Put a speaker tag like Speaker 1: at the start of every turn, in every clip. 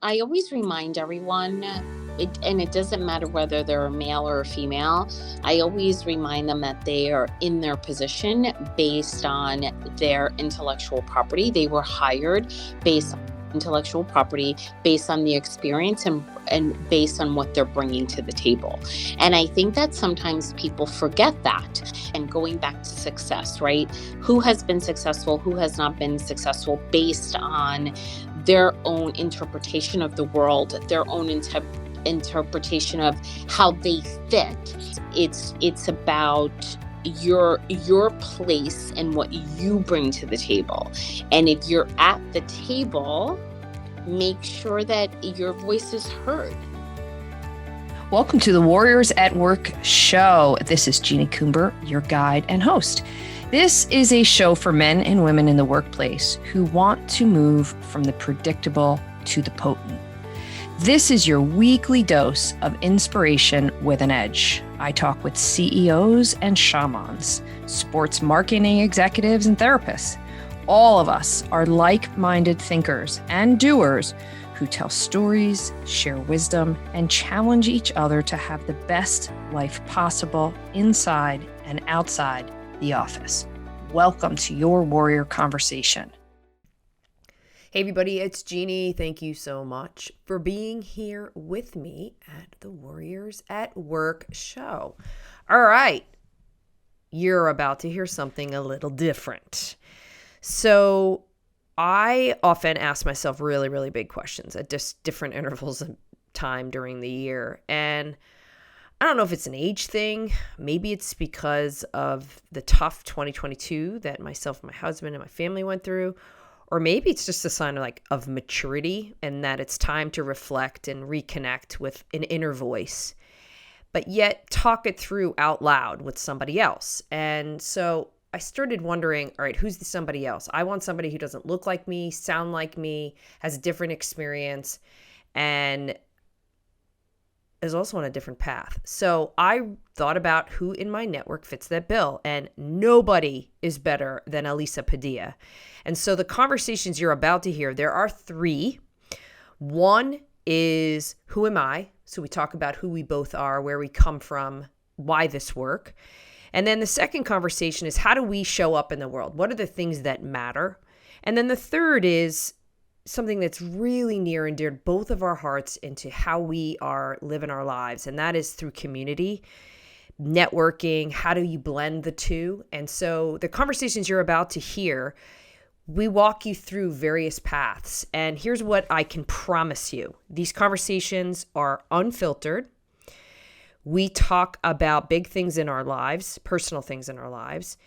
Speaker 1: I always remind everyone, and it doesn't matter whether they're a male or a female, I always remind them that they are in their position based on their intellectual property. They were hired based on intellectual property, based on the experience and based on what they're bringing to the table. And I think that sometimes people forget that. And going back to success, right? Who has been successful, who has not been successful based on their own interpretation of the world, their own interpretation of how they fit. It's about your place and what you bring to the table. And if you're at the table, make sure that your voice is heard.
Speaker 2: Welcome to the Warriors at Work show. This is Jeanie Coomber, your guide and host. This is a show for men and women in the workplace who want to move from the predictable to the potent. This is your weekly dose of inspiration with an edge. I talk with CEOs and shamans, sports marketing executives and therapists. All of us are like-minded thinkers and doers who tell stories, share wisdom, and challenge each other to have the best life possible inside and outside the office. Welcome to your Warrior Conversation.
Speaker 3: Hey everybody, it's Jeanie. Thank you so much for being here with me at the Warriors at Work show. All right, you're about to hear something a little different. So I often ask myself really, really big questions at just different intervals of time during the year. And I don't know if it's an age thing. Maybe it's because of the tough 2022 that myself and my husband and my family went through. Or maybe it's just a sign of maturity and that it's time to reflect and reconnect with an inner voice, but yet talk it through out loud with somebody else. And so I started wondering, all right, who's the somebody else? I want somebody who doesn't look like me, sound like me, has a different experience, and is also on a different path. So I thought about who in my network fits that bill, and nobody is better than Elisa Padilla. And so the conversations you're about to hear, there are three. One is, who am I? So we talk about who we both are, where we come from, why this work. And then the second conversation is, how do we show up in the world? What are the things that matter? And then the third is something that's really near and dear to both of our hearts into how we are living our lives. And that is through community, networking. How do you blend the two? And so the conversations you're about to hear, we walk you through various paths. And here's what I can promise you. These conversations are unfiltered. We talk about big things in our lives, personal things in our lives.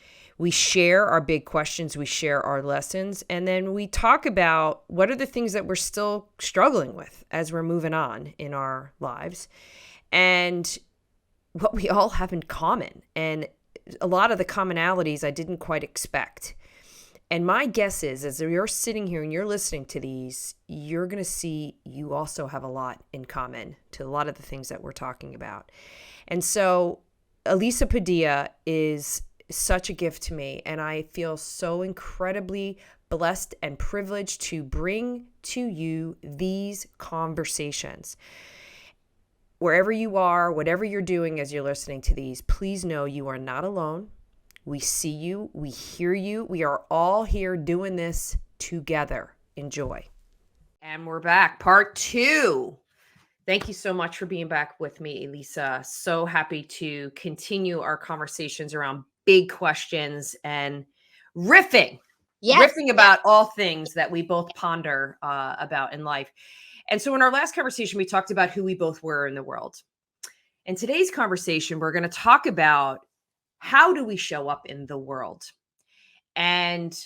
Speaker 3: We share our big questions. We share our lessons. And then we talk about what are the things that we're still struggling with as we're moving on in our lives and what we all have in common. And a lot of the commonalities I didn't quite expect. And my guess is, as you're sitting here and you're listening to these, you're going to see you also have a lot in common to a lot of the things that we're talking about. And so Elisa Padilla is such a gift to me, and I feel so incredibly blessed and privileged to bring to you these conversations. Wherever you are, whatever you're doing as you're listening to these, please know you are not alone. We see you. We hear you. We are all here doing this together. Enjoy. And we're back. Part 2. Thank you so much for being back with me, Elisa. So happy to continue our conversations around big questions and riffing about all things that we both ponder about in life. And so in our last conversation, we talked about who we both were in the world. In today's conversation, we're going to talk about how do we show up in the world? And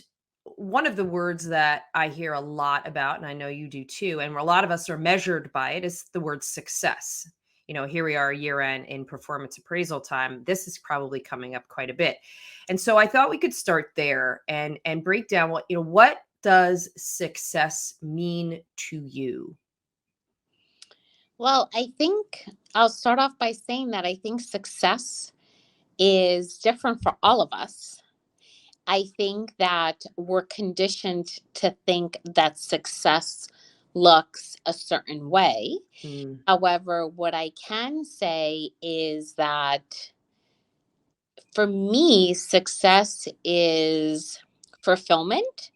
Speaker 3: one of the words that I hear a lot about, and I know you do too, and a lot of us are measured by it, is the word success. You know, here we are year end in performance appraisal time. This is probably coming up quite a bit. And so I thought we could start there and break down what does success mean to you?
Speaker 1: Well, I think I'll start off by saying that I think success is different for all of us. I think that we're conditioned to think that success looks a certain way.
Speaker 3: Mm.
Speaker 1: However, what I can say is that for me, success is fulfillment.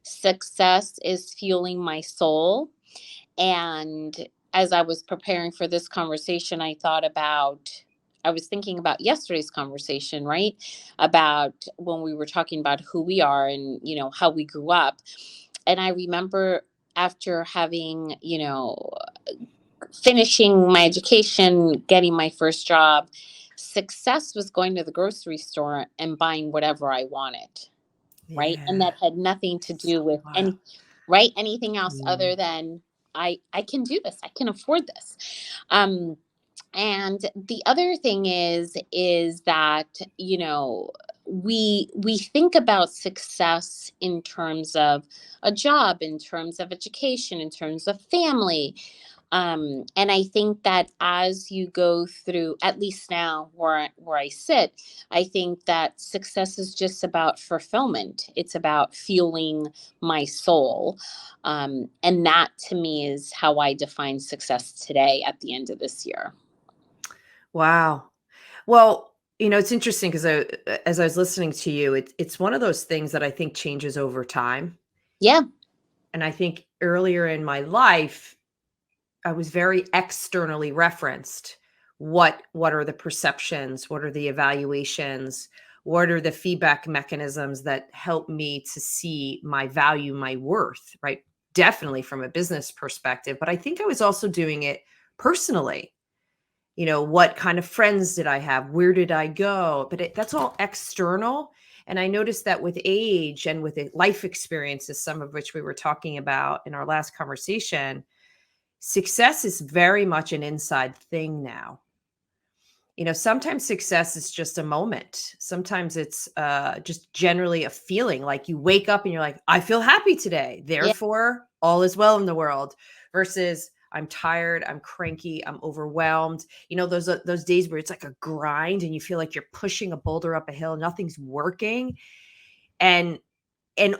Speaker 1: Success is fueling my soul. And as I was preparing for this conversation, I was thinking about yesterday's conversation, right? About when we were talking about who we are and, how we grew up. And I remember after having, finishing my education, getting my first job, success was going to the grocery store and buying whatever I wanted, right? And
Speaker 3: Yeah.
Speaker 1: that had nothing to
Speaker 3: So
Speaker 1: do with
Speaker 3: wild.
Speaker 1: anything else
Speaker 3: Mm.
Speaker 1: other than I can do this. I can afford this. Um and the other thing is that, we think about success in terms of a job, in terms of education, in terms of family. And I think that as you go through, at least now where I sit, I think that success is just about fulfillment. It's about fueling my soul. And that to me is how I define success today at the end of this year.
Speaker 3: Wow. Well, it's interesting because as I was listening to you, it's one of those things that I think changes over time.
Speaker 1: Yeah.
Speaker 3: And I think earlier in my life, I was very externally referenced. What are the perceptions? What are the evaluations? What are the feedback mechanisms that help me to see my value, my worth, right? Definitely from a business perspective, but I think I was also doing it personally. What kind of friends did I have? Where did I go? But that's all external. And I noticed that with age and with life experiences, some of which we were talking about in our last conversation, success is very much an inside thing now. Sometimes success is just a moment. Sometimes it's just generally a feeling like you wake up and you're like, I feel happy today.
Speaker 1: Yeah.
Speaker 3: Therefore, all is well in the world versus I'm tired, I'm cranky, I'm overwhelmed. Those days where it's like a grind and you feel like you're pushing a boulder up a hill, nothing's working. And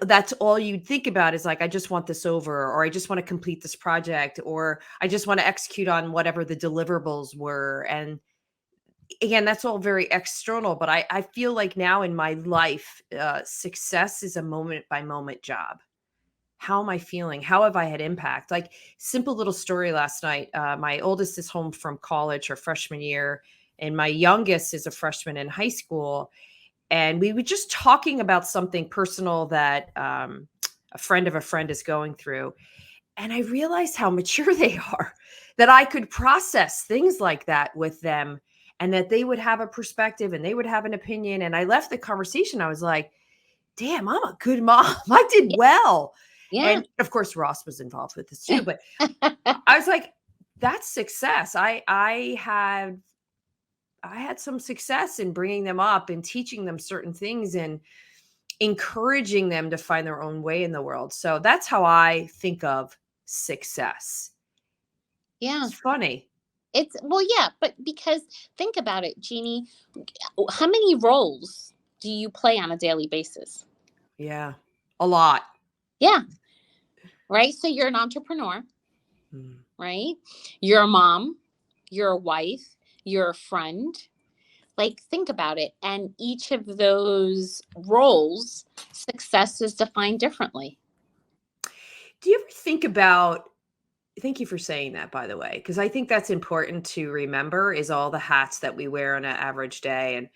Speaker 3: that's all you'd think about is like, I just want this over, or I just want to complete this project, or I just want to execute on whatever the deliverables were. And again, that's all very external, but I feel like now in my life, success is a moment by moment job. How am I feeling? How have I had impact? Like, simple little story last night. My oldest is home from college, her freshman year, and my youngest is a freshman in high school. And we were just talking about something personal that a friend of a friend is going through. And I realized how mature they are, that I could process things like that with them and that they would have a perspective and they would have an opinion. And I left the conversation. I was like, damn, I'm a good mom. I did well.
Speaker 1: Yeah.
Speaker 3: And of course, Ross was involved with this too. But I was like, that's success. I had some success in bringing them up and teaching them certain things and encouraging them to find their own way in the world. So that's how I think of success.
Speaker 1: Yeah.
Speaker 3: It's funny.
Speaker 1: Yeah, but because think about it, Jeannie, how many roles do you play on a daily basis?
Speaker 3: Yeah. A lot.
Speaker 1: Yeah, right? So you're an entrepreneur,
Speaker 3: Mm.
Speaker 1: right? You're a mom, you're a wife, you're a friend. Like, think about it. And each of those roles, success is defined differently.
Speaker 3: Do you ever think about, thank you for saying that, by the way, because I think that's important to remember is all the hats that we wear on an average day. And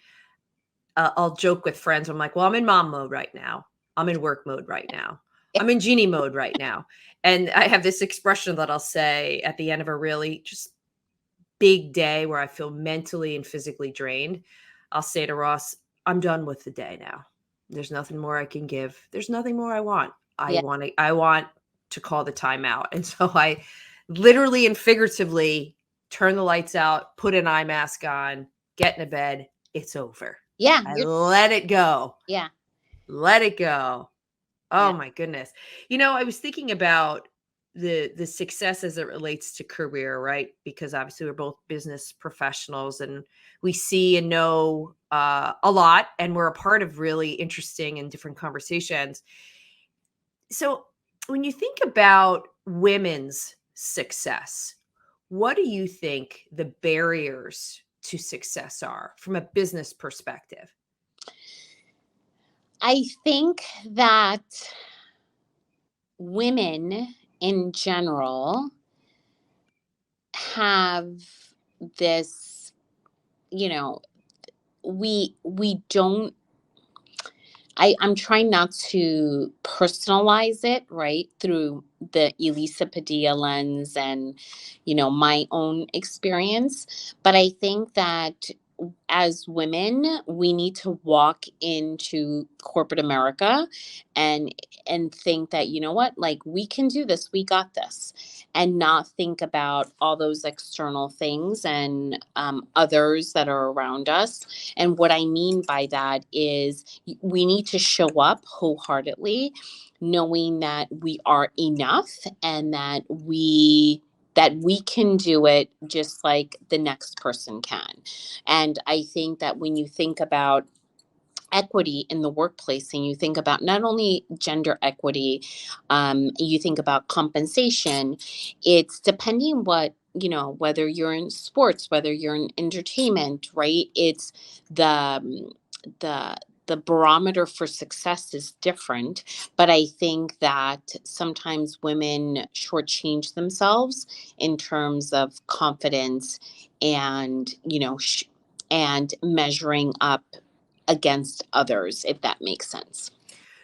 Speaker 3: I'll joke with friends. I'm like, well, I'm in mom mode right now. I'm in work mode right now. I'm in Jeannie mode right now. And I have this expression that I'll say at the end of a really just big day where I feel mentally and physically drained. I'll say to Ross, I'm done with the day now. There's nothing more I can give. There's nothing more I want.
Speaker 1: Yeah.
Speaker 3: I want to call the timeout. And so I literally and figuratively turn the lights out, put an eye mask on, get in a bed. It's over.
Speaker 1: Yeah.
Speaker 3: I let it go.
Speaker 1: Yeah.
Speaker 3: Let it go.
Speaker 1: Yeah.
Speaker 3: Oh my goodness. I was thinking about the success as it relates to career, right? Because obviously we're both business professionals and we see and know a lot, and we're a part of really interesting and different conversations. So when you think about women's success, what do you think the barriers to success are from a business perspective?
Speaker 1: I think that women in general have this, you know, we don't I'm trying not to personalize it, right, through the Elisa Padilla lens and, my own experience. But I think that as women, we need to walk into corporate America and think that, you know what, like we can do this, we got this, and not think about all those external things and others that are around us. And what I mean by that is we need to show up wholeheartedly, knowing that we are enough and that we can do it just like the next person can. And I think that when you think about equity in the workplace and you think about not only gender equity, you think about compensation, it's depending what, whether you're in sports, whether you're in entertainment, right? It's the the barometer for success is different, but I think that sometimes women shortchange themselves in terms of confidence and and measuring up against others, if that makes sense.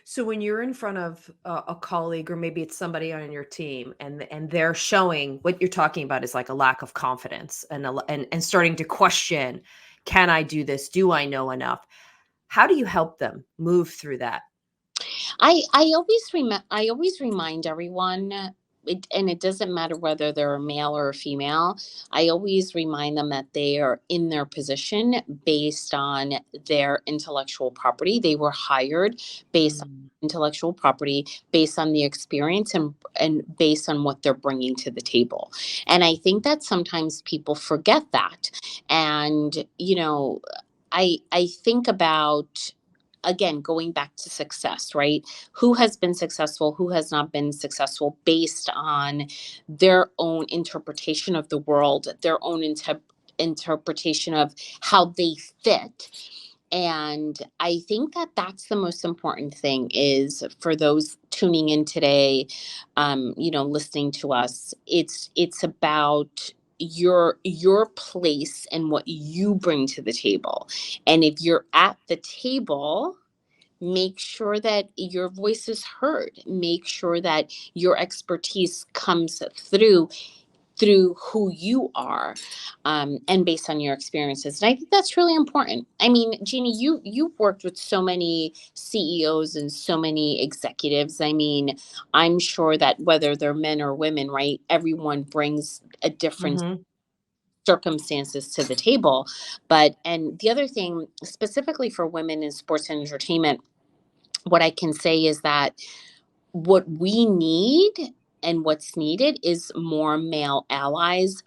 Speaker 3: So when you're in front of a colleague, or maybe it's somebody on your team, and they're showing what you're talking about is like a lack of confidence and starting to question, can I do this? Do I know enough? How do you help them move through that?
Speaker 1: I always remind everyone, and it doesn't matter whether they're a male or a female. I always remind them that they are in their position based on their intellectual property. They were hired based on
Speaker 3: Mm.
Speaker 1: intellectual property, based on the experience and based on what they're bringing to the table. And I think that sometimes people forget that. And I think about, again, going back to success, right? Who has been successful, who has not been successful based on their own interpretation of the world, their own interpretation of how they fit. And I think that that's the most important thing, is for those tuning in today, listening to us. It's about your place and what you bring to the table. And if you're at the table, make sure that your voice is heard. Make sure that your expertise comes through who you are, and based on your experiences. And I think that's really important. I mean, Jeannie, you've worked with so many CEOs and so many executives. I mean, I'm sure that whether they're men or women, right, everyone brings a different
Speaker 3: Mhm.
Speaker 1: circumstances to the table. But and the other thing, specifically for women in sports and entertainment, what I can say is that what we need and what's needed is more male allies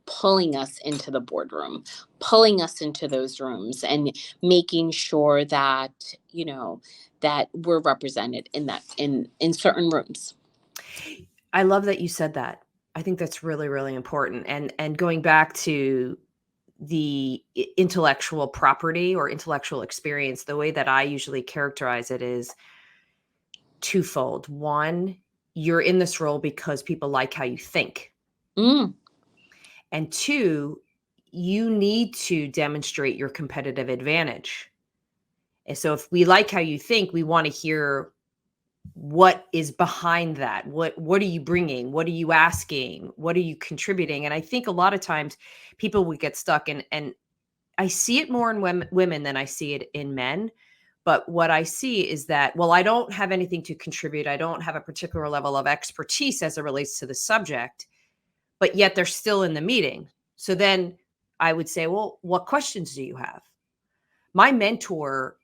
Speaker 1: pulling us into the boardroom, pulling us into those rooms, and making sure that, that we're represented in certain rooms.
Speaker 3: I love that you said that. I think that's really, really important. And going back to the intellectual property or intellectual experience, the way that I usually characterize it is twofold. One, you're in this role because people like how you think.
Speaker 1: Mm,
Speaker 3: And two, you need to demonstrate your competitive advantage. And so if we like how you think, we want to hear what is behind that. What are you bringing? What are you asking? What are you contributing? And I think a lot of times people would get stuck, and I see it more in women than I see it in men. But what I see is that, well, I don't have anything to contribute. I don't have a particular level of expertise as it relates to the subject, but yet they're still in the meeting. So then I would say, well, what questions do you have? My mentor,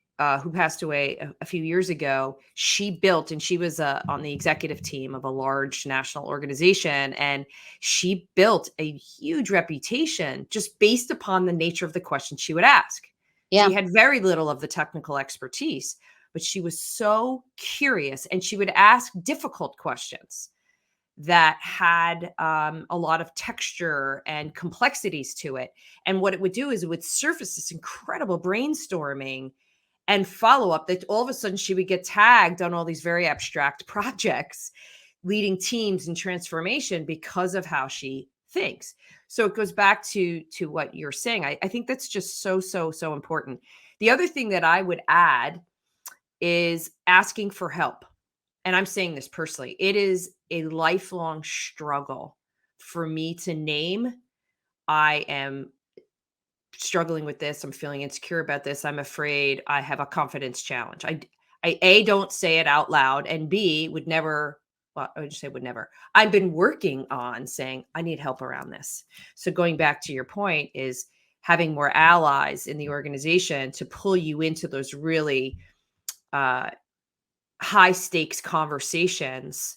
Speaker 3: who passed away a few years ago, she built, and she was on the executive team of a large national organization, and she built a huge reputation just based upon the nature of the questions she would ask.
Speaker 1: yeah.
Speaker 3: She had very little of the technical expertise, but she was so curious, and she would ask difficult questions that had a lot of texture and complexities to it. And what it would do is it would surface this incredible brainstorming and follow up that all of a sudden she would get tagged on all these very abstract projects, leading teams in transformation because of how she thinks. So it goes back to what you're saying. I think that's just so important. The other thing that I would add is asking for help. And I'm saying this personally, it is a lifelong struggle for me to name, I am struggling with this, I'm feeling insecure about this, I'm afraid, I have a confidence challenge. I A, don't say it out loud, and B, would never, well, I would just say would never. I've been working on saying I need help around this. So going back to your point is having more allies in the organization to pull you into those really high stakes conversations.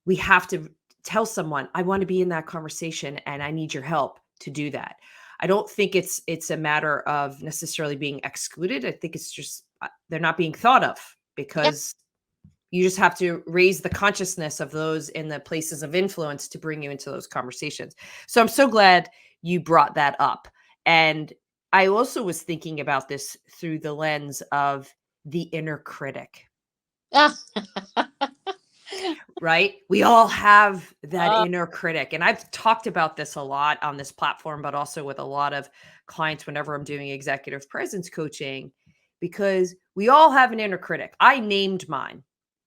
Speaker 3: We have to tell someone, I want to be in that conversation and I need your help to do that. I don't think it's a matter of necessarily being excluded. I think it's just they're not being thought of because you just have to raise the consciousness of those in the places of influence to bring you into those conversations. So I'm so glad you brought that up. And I also was thinking about this through the lens of the inner critic. Right? We all have that inner critic. And I've talked about this a lot on this platform, but also with a lot of clients whenever I'm doing executive presence coaching, because we all have an inner critic. I named mine.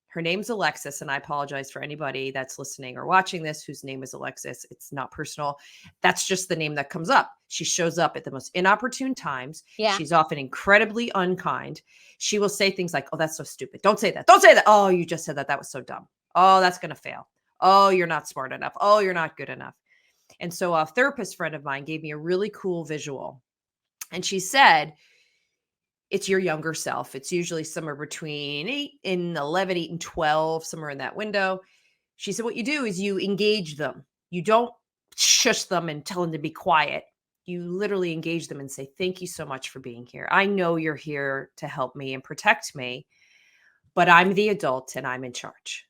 Speaker 3: Her name's Alexis, and I apologize for anybody that's listening or watching this whose name is Alexis. It's not personal. That's just the name that comes up. She shows up at the most inopportune times.
Speaker 1: Yeah.
Speaker 3: She's often incredibly unkind. She will say things like, oh, that's so stupid. Don't say that. Don't say that. Oh, you just said that. That was so dumb. Oh, that's going to fail. Oh, you're not smart enough. Oh, you're not good enough. And so a therapist friend of mine gave me a really cool visual. And she said, it's your younger self. It's usually somewhere between 8 and 11, 8 and 12, somewhere in that window. She said, what you do is you engage them. You don't shush them and tell them to be quiet. You literally engage them and say, thank you so much for being here. I know you're here to help me and protect me, but I'm the adult and I'm in charge.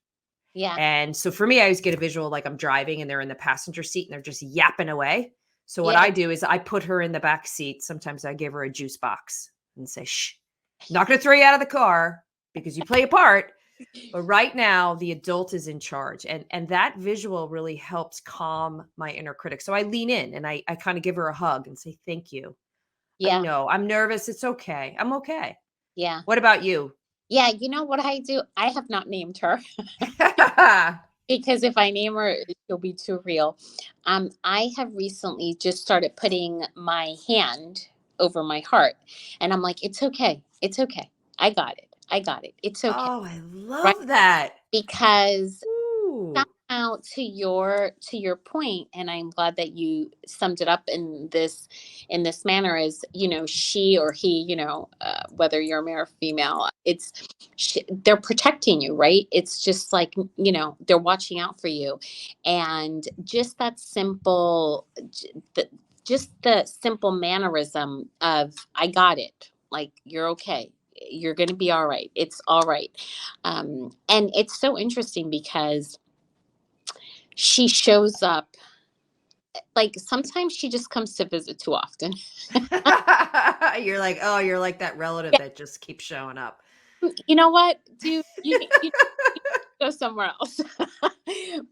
Speaker 1: Yeah.
Speaker 3: And so for me, I always get a visual like I'm driving and they're in the passenger seat and they're just yapping away. So what I do is I put her in the back seat. Sometimes I give her a juice box and say, shh, I'm not going to throw you out of the car because you play a part. But right now, the adult is in charge. And that visual really helps calm my inner critic. So I lean in and I kind of give her a hug and say, thank you.
Speaker 1: Yeah.
Speaker 3: I know I'm nervous. It's okay. I'm okay.
Speaker 1: Yeah.
Speaker 3: What about you?
Speaker 1: Yeah. You know what I do? I have not named her because if I name her, she'll be too real. I have recently just started putting my hand over my heart and I'm like, it's okay. It's okay. I got it. I got it. It's okay.
Speaker 3: Oh, I love that.
Speaker 1: Because
Speaker 3: Ooh.
Speaker 1: somehow to your point, and I'm glad that you summed it up in this manner, is she or he, whether you're male or female, they're protecting you, right? It's just like they're watching out for you, and just that simple, just the simple mannerism of I got it, like you're okay, you're going to be all right, it's all right. And it's so interesting because she shows up, like sometimes she just comes to visit too often.
Speaker 3: You're like, oh, you're like that relative that just keeps showing up.
Speaker 1: You know what, dude? You go somewhere else.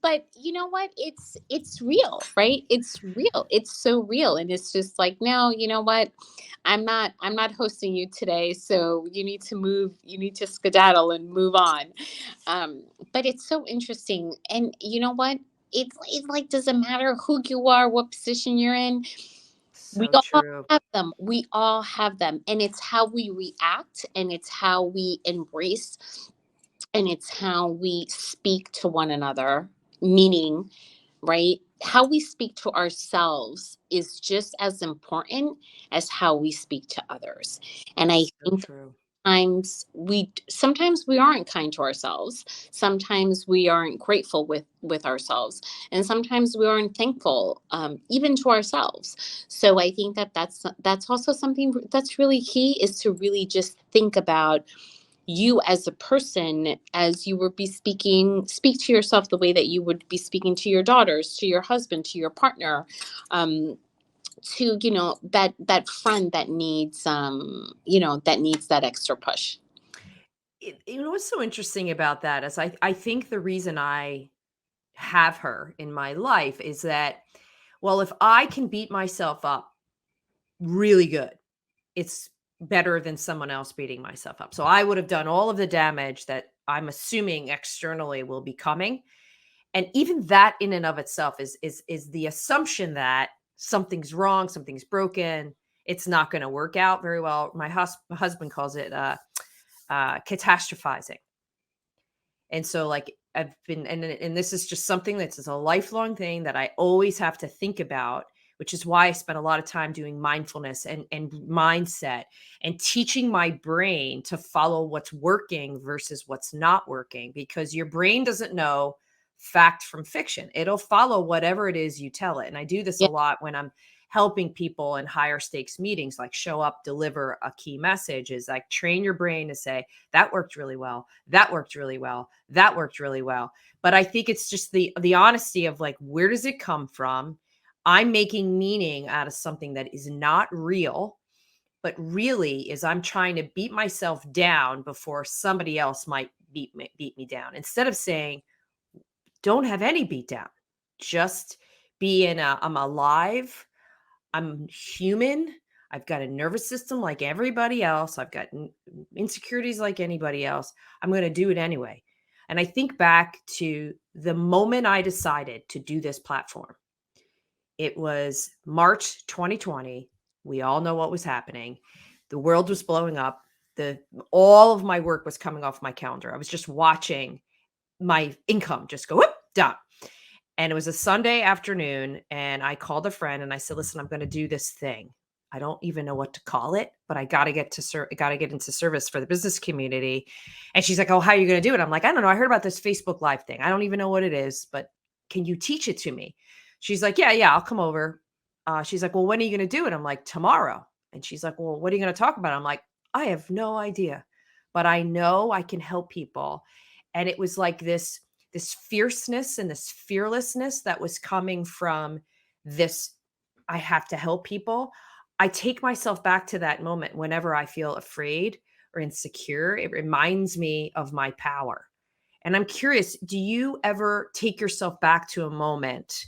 Speaker 1: But you know what? It's real, right? It's real. It's so real, and it's just like, no, you know what? I'm not hosting you today, so you need to move. You need to skedaddle and move on. But it's so interesting, and you know what? It's like, doesn't matter who you are, what position you're in.
Speaker 3: So
Speaker 1: We all
Speaker 3: true.
Speaker 1: have them. We all have them, and it's how we react, and it's how we embrace, and it's how we speak to one another. Meaning, right? How we speak to ourselves is just as important as how we speak to others. And I
Speaker 3: So
Speaker 1: think
Speaker 3: true.
Speaker 1: sometimes we aren't kind to ourselves. Sometimes we aren't grateful with ourselves, and sometimes we aren't thankful, even to ourselves. So I think that's also something that's really key, is to really just think about you as a person, as you would be speak to yourself the way that you would be speaking to your daughters, to your husband, to your partner, to, that friend that needs, that needs that extra push.
Speaker 3: What's so interesting about that is I think the reason I have her in my life is that, well, if I can beat myself up really good, it's better than someone else beating myself up. So I would have done all of the damage that I'm assuming externally will be coming. And even that in and of itself is the assumption that something's wrong, something's broken, it's not going to work out very well. My husband calls it catastrophizing. And so, like, I've been, and this is just something that's a lifelong thing that I always have to think about, which is why I spent a lot of time doing mindfulness and mindset and teaching my brain to follow what's working versus what's not working, because your brain doesn't know fact from fiction. It'll follow whatever it is you tell it. And I do this a lot when I'm helping people in higher stakes meetings, like show up, deliver a key message, is like train your brain to say, that worked really well. That worked really well. That worked really well. But I think it's just the honesty of, like, where does it come from? I'm making meaning out of something that is not real, but really is I'm trying to beat myself down before somebody else might beat me down. Instead of saying, don't have any beat down, just be I'm alive. I'm human. I've got a nervous system like everybody else. I've got insecurities like anybody else. I'm going to do it anyway. And I think back to the moment I decided to do this platform. It was March 2020. We all know what was happening. The world was blowing up. All of my work was coming off my calendar. I was just watching my income just go whoop, down. And it was a Sunday afternoon, and I called a friend and I said, listen, I'm going to do this thing. I don't even know what to call it, but I got to get into service for the business community. And she's like, oh, how are you going to do it? I'm like, I don't know. I heard about this Facebook Live thing. I don't even know what it is, but can you teach it to me? She's like, yeah, I'll come over. She's like, well, when are you going to do it? I'm like, tomorrow. And she's like, well, what are you going to talk about? I'm like, I have no idea, but I know I can help people. And it was like this fierceness and this fearlessness that was coming from this, I have to help people. I take myself back to that moment whenever I feel afraid or insecure. It reminds me of my power. And I'm curious, do you ever take yourself back to a moment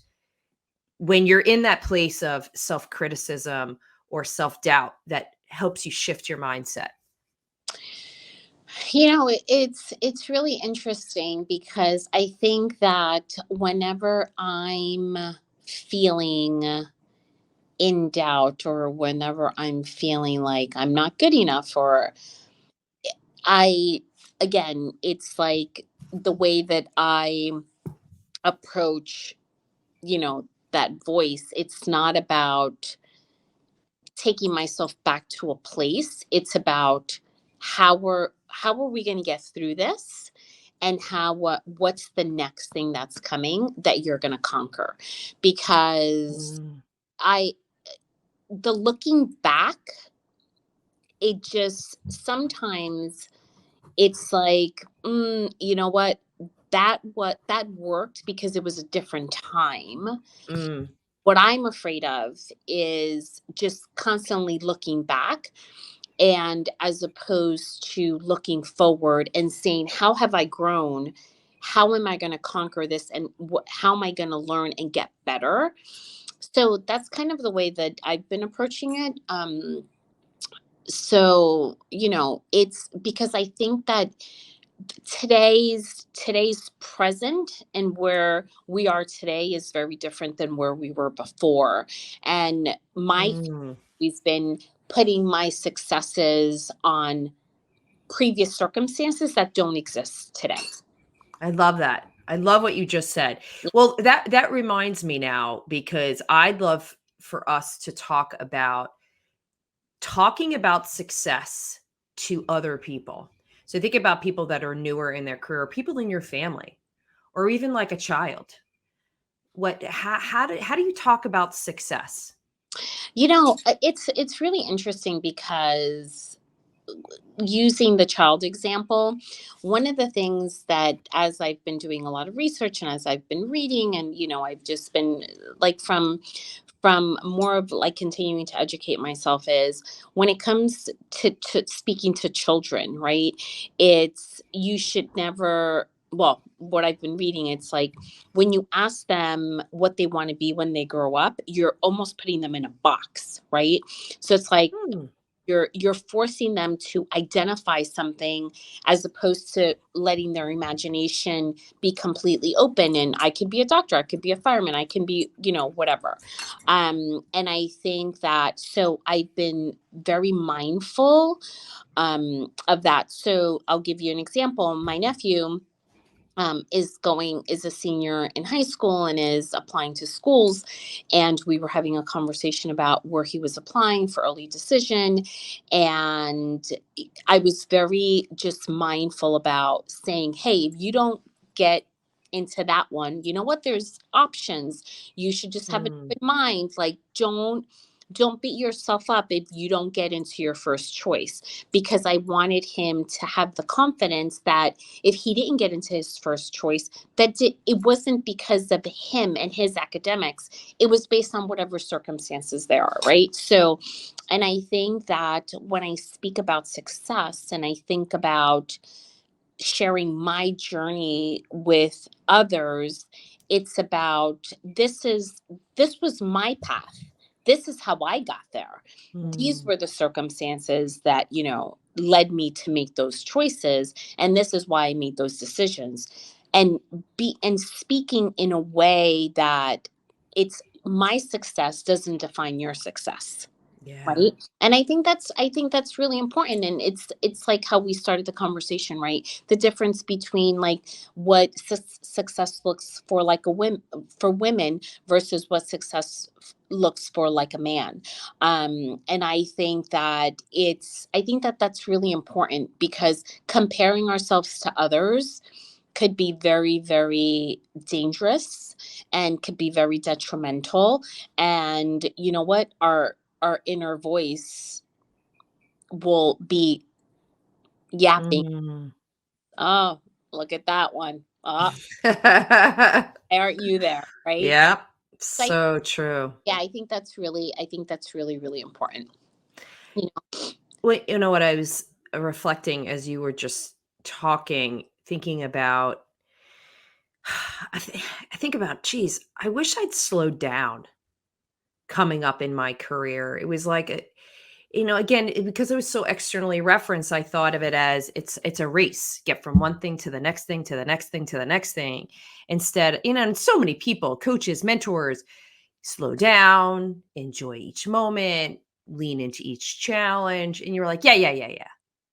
Speaker 3: when you're in that place of self-criticism or self-doubt that helps you shift your mindset?
Speaker 1: It's really interesting, because I think that whenever I'm feeling in doubt, or whenever I'm feeling like I'm not good enough, or again, it's like the way that I approach, that voice. It's not about taking myself back to a place. It's about how are we going to get through this, and what's the next thing that's coming that you're going to conquer. Because I the looking back, it just sometimes it's like, you know what that worked because it was a different time. What I'm afraid of is just constantly looking back, and as opposed to looking forward and saying, how have I grown? How am I going to conquer this? And how am I going to learn and get better? So that's kind of the way that I've been approaching it. So, it's because I think that today's present and where we are today is very different than where we were before. And we've been putting my successes on previous circumstances that don't exist today.
Speaker 3: I love that. I love what you just said. Well, that reminds me now, because I'd love for us to talking about success to other people. So think about people that are newer in their career, people in your family, or even like a child. How do you talk about success?
Speaker 1: It's really interesting, because using the child example, one of the things that, as I've been doing a lot of research and as I've been reading, and I've just been like from more of like continuing to educate myself, is when it comes to speaking to children, right? It's, you should never, well, what I've been reading, it's like when you ask them what they want to be when they grow up, you're almost putting them in a box, right? So it's like you're forcing them to identify something, as opposed to letting their imagination be completely open. And I could be a doctor, I could be a fireman, I can be, whatever. And I think that, so I've been very mindful of that. So I'll give you an example. My nephew is a senior in high school and is applying to schools, and we were having a conversation about where he was applying for early decision. And I was very just mindful about saying, hey, if you don't get into that one, you know what, there's options. You should just have an
Speaker 3: Mm.
Speaker 1: open mind. Like, don't beat yourself up if you don't get into your first choice, because I wanted him to have the confidence that if he didn't get into his first choice, it wasn't because of him and his academics. It was based on whatever circumstances there are, right? So, and I think that when I speak about success and I think about sharing my journey with others, it's about, this was my path. This is how I got there. These
Speaker 3: Mm.
Speaker 1: were the circumstances that, led me to make those choices. And this is why I made those decisions. And speaking in a way that it's, my success doesn't define your success.
Speaker 3: Yeah.
Speaker 1: Right. And I think that's really important. And it's like how we started the conversation, right? The difference between like what success looks for, like for women, versus what success looks for like a man. And I think that that's really important, because comparing ourselves to others could be very, very dangerous and could be very detrimental. And you know what, our inner voice will be yapping.
Speaker 3: Mm.
Speaker 1: Oh, look at that one. Oh, aren't you there? Right.
Speaker 3: Yeah,
Speaker 1: So
Speaker 3: so true.
Speaker 1: yeah, I think that's really, really important. You
Speaker 3: Well, you know what I was reflecting as you were just talking, thinking about, I think about, geez, I wish I'd slowed down coming up in my career. It was like, again, because it was so externally referenced, I thought of it as it's a race, get from one thing to the next thing to the next thing to the next thing. Instead, and so many people, coaches, mentors, slow down, enjoy each moment, lean into each challenge. And you're like, yeah, yeah, yeah, yeah.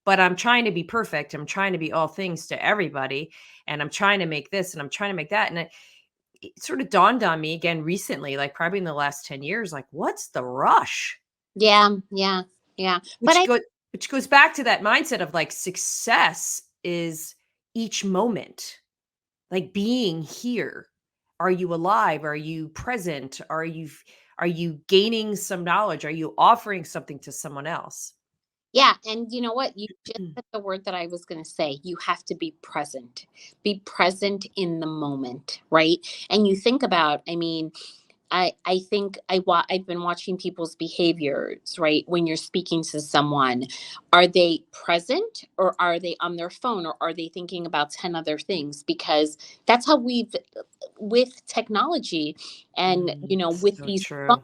Speaker 3: But I'm trying to be perfect. I'm trying to be all things to everybody. And I'm trying to make this and I'm trying to make that. And it sort of dawned on me again recently, like probably in the last 10 years, like, what's the rush?
Speaker 1: Yeah, yeah, yeah. But
Speaker 3: Which go which goes back to that mindset of like success is each moment, like being here. Are you alive? Are you present? Are you gaining some knowledge? Are you offering something to someone else?
Speaker 1: yeah, and you know what? You just said the word that I was going to say. You have to be present. Be present in the moment, right? And you think about, I mean, I think I've been watching people's behaviors, right? When you're speaking to someone, are they present, or are they on their phone, or are they thinking about 10 other things? Because that's how we've, with technology, and with
Speaker 3: So true.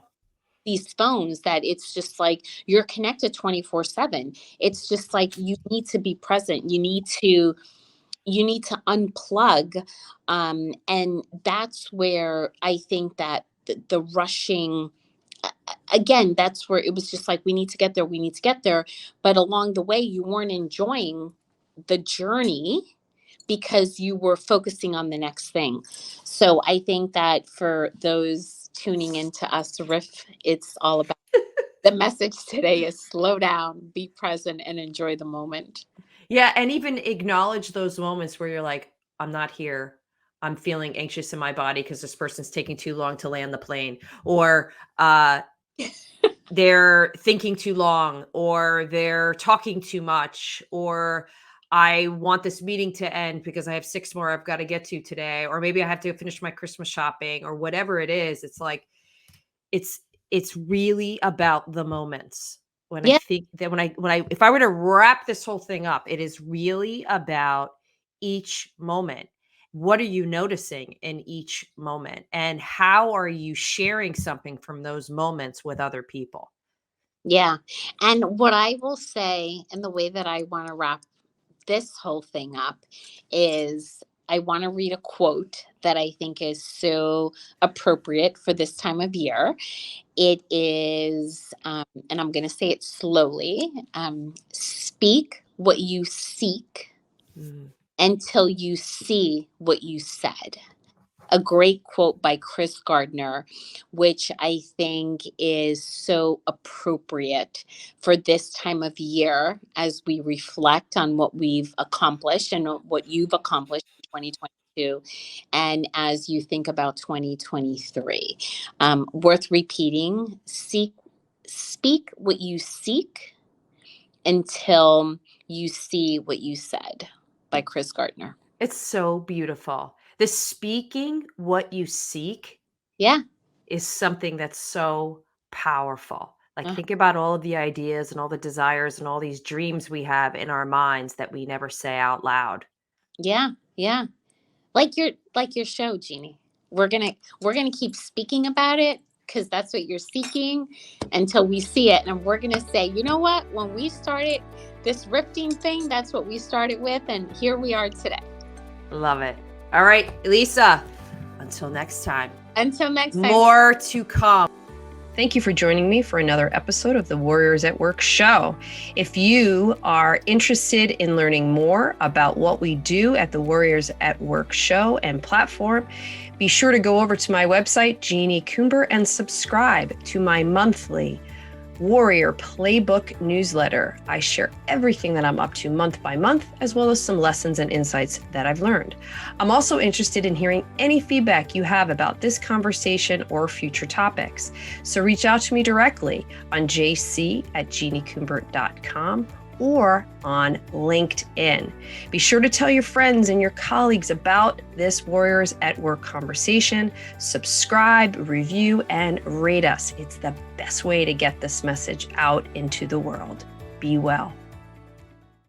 Speaker 1: these phones, that it's just like you're connected 24/7. It's just like you need to be present. You need to unplug. And that's where I think that the rushing, again, that's where it was just like, we need to get there, but along the way you weren't enjoying the journey, because you were focusing on the next thing. So I think that for those tuning into us riff, it's all about, the message today is slow down, be present, and enjoy the moment.
Speaker 3: Yeah, and even acknowledge those moments where you're like, I'm not here. I'm feeling anxious in my body because this person's taking too long to land the plane. Or they're thinking too long, or they're talking too much, or I want this meeting to end because I have 6 more I've got to get to today, or maybe I have to finish my Christmas shopping, or whatever it is. It's like it's it's really about the moments. When I
Speaker 1: Yeah.
Speaker 3: think that if I were to wrap this whole thing up, it is really about each moment. What are you noticing in each moment? And how are you sharing something from those moments with other people?
Speaker 1: Yeah. And what I will say, and the way that I want to wrap this whole thing up, is I want to read a quote that I think is so appropriate for this time of year. It is, and I'm going to say it slowly, speak what you seek
Speaker 3: Mm.
Speaker 1: until you see what you said. A great quote by Chris Gardner, which I think is so appropriate for this time of year as we reflect on what we've accomplished and what you've accomplished in 2022. And as you think about 2023, worth repeating: speak what you seek until you see what you said, by Chris Gardner.
Speaker 3: It's so beautiful. The speaking what you seek
Speaker 1: Yeah.
Speaker 3: is something that's so powerful. Like,
Speaker 1: Uh,
Speaker 3: think about all of the ideas and all the desires and all these dreams we have in our minds that we never say out loud.
Speaker 1: yeah. Yeah. Like your show, Jeannie. We're gonna keep speaking about it because that's what you're seeking until we see it. And we're gonna say, you know what? When we started this rifting thing, that's what we started with, and here we are today.
Speaker 3: Love it. All right, Elisa, until next time.
Speaker 1: Until next time.
Speaker 3: More to come.
Speaker 2: Thank you for joining me for another episode of the Warriors at Work show. If you are interested in learning more about what we do at the Warriors at Work show and platform, be sure to go over to my website, Jeanie Coomber, and subscribe to my monthly Warrior Playbook newsletter. I share everything that I'm up to month by month, as well as some lessons and insights that I've learned. I'm also interested in hearing any feedback you have about this conversation or future topics. So reach out to me directly on jc@jeanniecoomber.com or on LinkedIn. Be sure to tell your friends and your colleagues about this Warriors at Work conversation. Subscribe, review, and rate us. It's the best way to get this message out into the world. Be well.